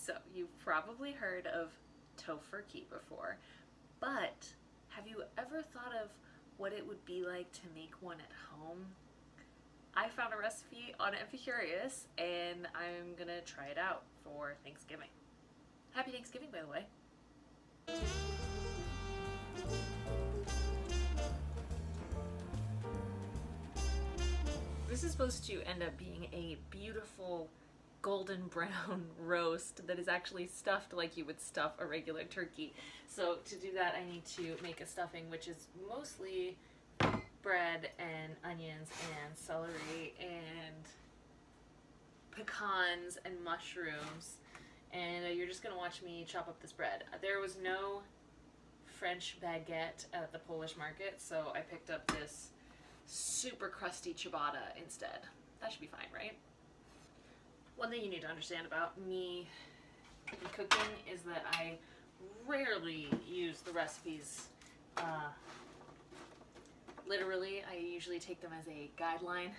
So, you've probably heard of Tofurky before, but have you ever thought of what it would be like to make one at home? I found a recipe on Epicurious and I'm gonna try it out for Thanksgiving. Happy Thanksgiving, by the way. This is supposed to end up being a beautiful golden brown roast that is actually stuffed like you would stuff a regular turkey. So to do that I need to make a stuffing which is mostly bread and onions and celery and pecans and mushrooms, and you're just gonna watch me chop up this bread. There was no French baguette at the Polish market, so I picked up this super crusty ciabatta instead. That should be fine, right? One thing you need to understand about me in cooking is that I rarely use the recipes literally. I usually take them as a guideline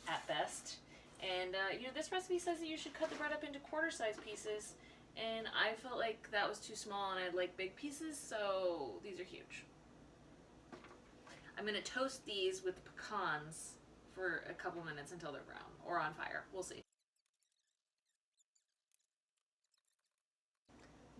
at best. And you know, this recipe says that you should cut the bread up into quarter-sized pieces, and I felt like that was too small and I'd like big pieces, so these are huge. I'm gonna toast these with pecans for a couple minutes until they're brown, or on fire, we'll see.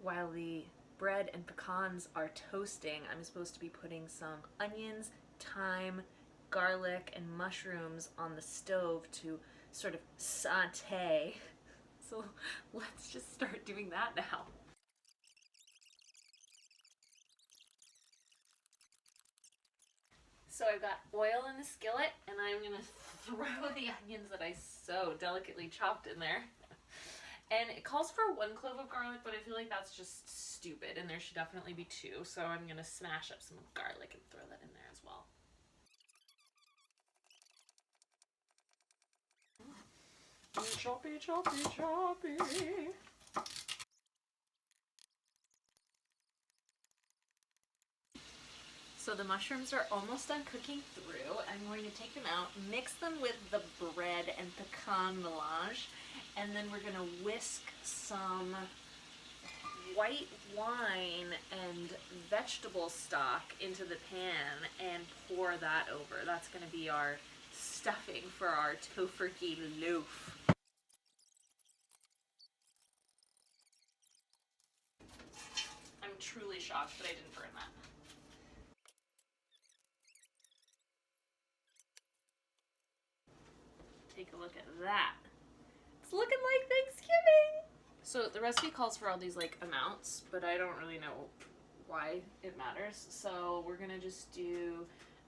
While the bread and pecans are toasting, I'm supposed to be putting some onions, thyme, garlic, and mushrooms on the stove to sort of saute. So let's just start doing that now. So I've got oil in the skillet and I'm gonna throw the onions that I so delicately chopped in there. And it calls for 1 clove of garlic, but I feel like that's just stupid and there should definitely be 2. So I'm gonna smash up some garlic and throw that in there as well. Choppy, choppy, choppy. So the mushrooms are almost done cooking through. I'm going to take them out, mix them with the bread and pecan melange, and then we're going to whisk some white wine and vegetable stock into the pan and pour that over. That's going to be our stuffing for our Tofurky loaf. I'm truly shocked that I didn't burn that. Take a look at that. It's looking like Thanksgiving! So the recipe calls for all these like amounts, but I don't really know why it matters. So we're gonna just do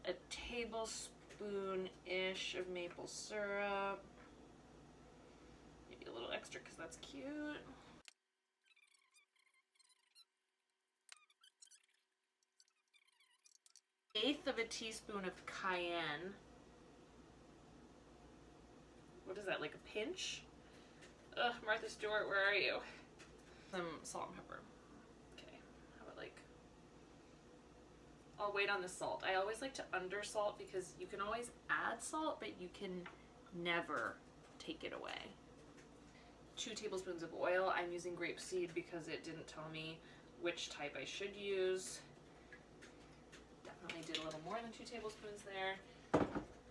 a tablespoon-ish of maple syrup. Maybe a little extra because that's cute. 1/8 of a teaspoon of cayenne. What is that, like a pinch? Ugh, Martha Stewart, where are you? Some salt and pepper. Okay, how about like... I'll wait on the salt. I always like to undersalt because you can always add salt, but you can never take it away. 2 tablespoons of oil. I'm using grapeseed because it didn't tell me which type I should use. Definitely did a little more than 2 tablespoons there.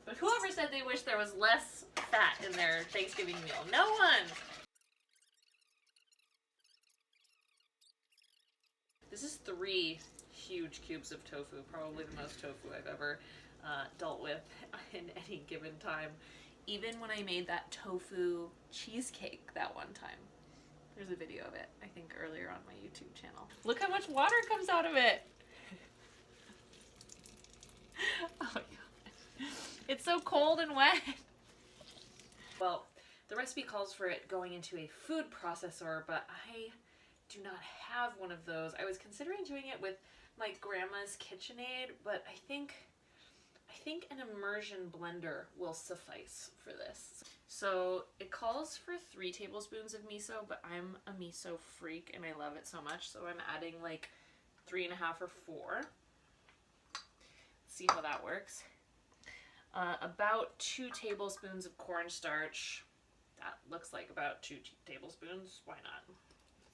But whoever said they wish there was less fat in their Thanksgiving meal? No one! This is 3 huge cubes of tofu, probably the most tofu I've ever dealt with in any given time. Even when I made that tofu cheesecake that one time. There's a video of it, I think earlier on my YouTube channel. Look how much water comes out of it! Oh my gosh. It's so cold and wet. Well, the recipe calls for it going into a food processor, but I do not have one of those. I was considering doing it with my grandma's KitchenAid, but I think an immersion blender will suffice for this. So it calls for 3 tablespoons of miso, but I'm a miso freak and I love it so much, so I'm adding like 3.5 or 4. See how that works. About 2 tablespoons of cornstarch. That looks like about 2 tablespoons. Why not?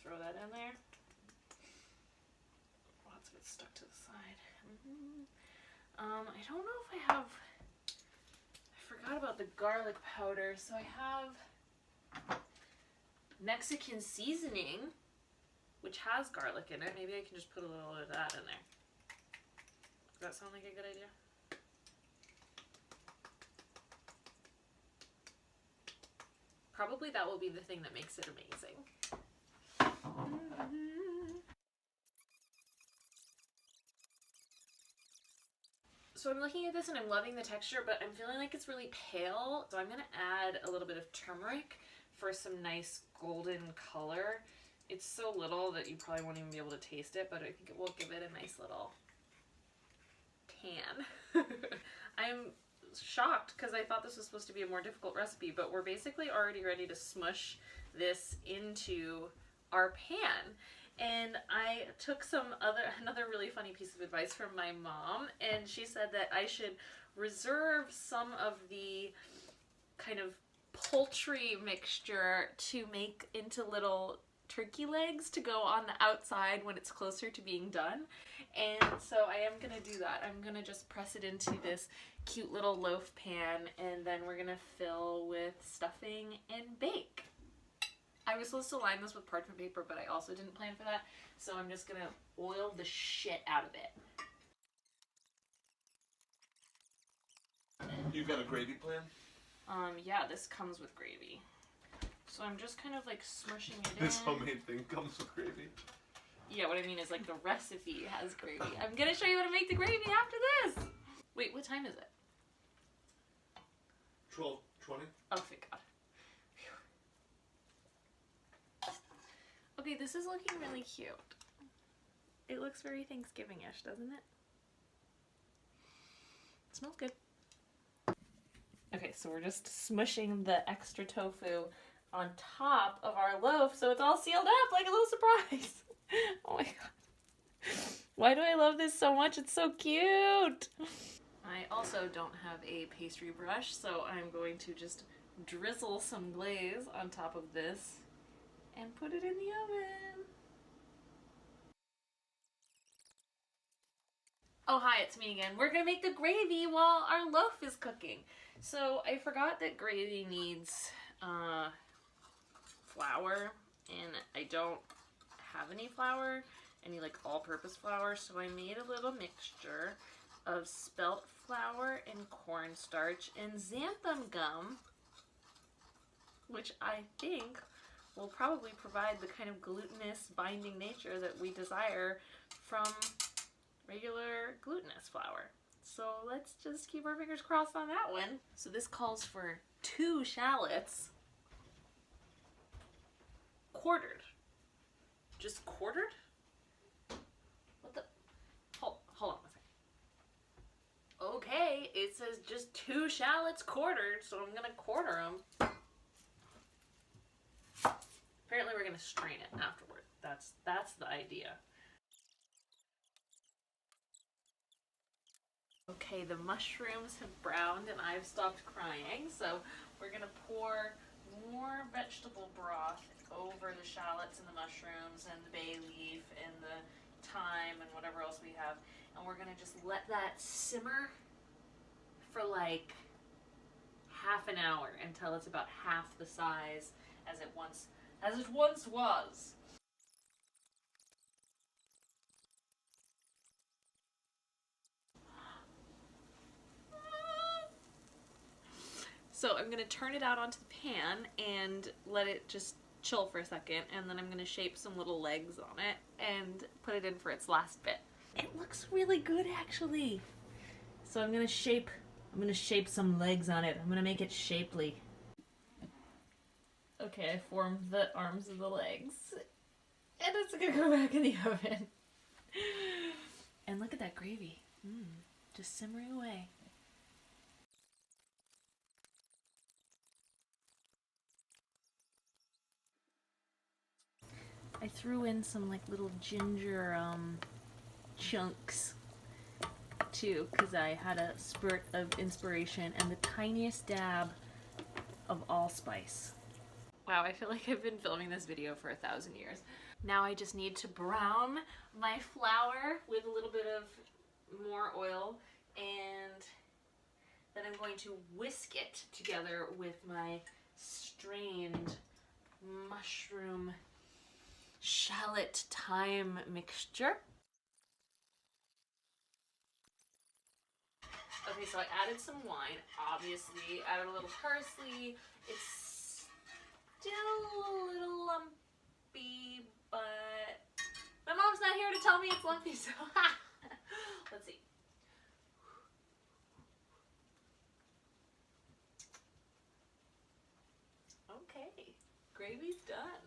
throw that in there. Lots of it stuck to the side. I don't know if I have, I forgot about the garlic powder, so I have Mexican seasoning, which has garlic in it. Maybe I can just put a little of that in there. Does that sound like a good idea? Probably that will be the thing that makes it amazing. So I'm looking at this and I'm loving the texture, but I'm feeling like it's really pale. So I'm gonna add a little bit of turmeric for some nice golden color. It's so little that you probably won't even be able to taste it, but I think it will give it a nice little tan. I'm shocked because I thought this was supposed to be a more difficult recipe, but we're basically already ready to smush this into our pan. And I took another really funny piece of advice from my mom, and she said that I should reserve some of the kind of poultry mixture to make into little turkey legs to go on the outside when it's closer to being done. And so I am gonna do that. I'm gonna just press it into this cute little loaf pan, and then we're gonna fill with stuffing and bake. I was supposed to line this with parchment paper, but I also didn't plan for that, so I'm just gonna oil the shit out of it. You got a gravy plan? Yeah, this comes with gravy. So I'm just kind of like smushing it in. This homemade thing comes with gravy? Yeah, what I mean is like the recipe has gravy. I'm gonna show you how to make the gravy after this! Wait, what time is it? 12:20. Oh, thank God. Phew. Okay, this is looking really cute. It looks very Thanksgiving-ish, doesn't it? It smells good. Okay, so we're just smushing the extra tofu on top of our loaf so it's all sealed up like a little surprise. Oh my God. Why do I love this so much? It's so cute. I also don't have a pastry brush, so I'm going to just drizzle some glaze on top of this and put it in the oven. Oh, hi, it's me again. We're gonna make the gravy while our loaf is cooking. So I forgot that gravy needs flour, and I don't have any flour, any like all-purpose flour, so I made a little mixture of spelt flour and cornstarch and xanthan gum, which I think will probably provide the kind of glutinous binding nature that we desire from regular glutinous flour. So let's just keep our fingers crossed on that one. So this calls for 2 shallots, quartered. Just quartered? What the? Hold on a second. Okay, it says just 2 shallots quartered, so I'm gonna quarter them. Apparently we're gonna strain it afterward. That's the idea. Okay, the mushrooms have browned and I've stopped crying, so we're gonna pour more vegetable broth over the shallots and the mushrooms and the bay leaf and the thyme and whatever else we have, and we're gonna just let that simmer for like half an hour until it's about half the size as it once was. So I'm gonna turn it out onto the pan and let it just chill for a second, and then I'm gonna shape some little legs on it and put it in for its last bit. It looks really good, actually. So I'm gonna shape some legs on it. I'm gonna make it shapely. Okay, I formed the arms of the legs, and it's gonna go back in the oven. And look at that gravy, just simmering away. I threw in some like little ginger chunks too, because I had a spurt of inspiration, and the tiniest dab of allspice. Wow, I feel like I've been filming this video for 1,000 years. Now I just need to brown my flour with a little bit of more oil, and then I'm going to whisk it together with my strained mushroom shallot thyme mixture. Okay, so I added some wine, obviously, added a little parsley. It's still a little lumpy, but my mom's not here to tell me it's lumpy, so let's see. Okay, gravy's done.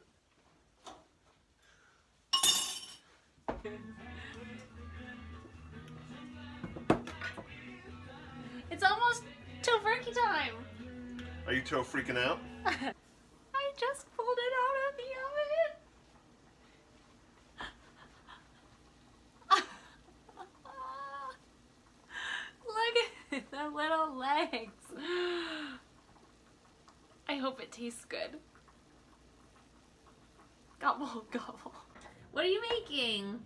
It's almost Tofurky time! Are you freaking out? I just pulled it out of the oven! Look at the little legs! I hope it tastes good. Gobble, gobble. What are you making?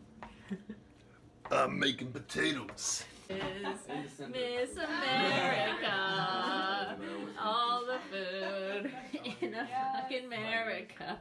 I'm making potatoes. Miss America, all the food in a fucking America.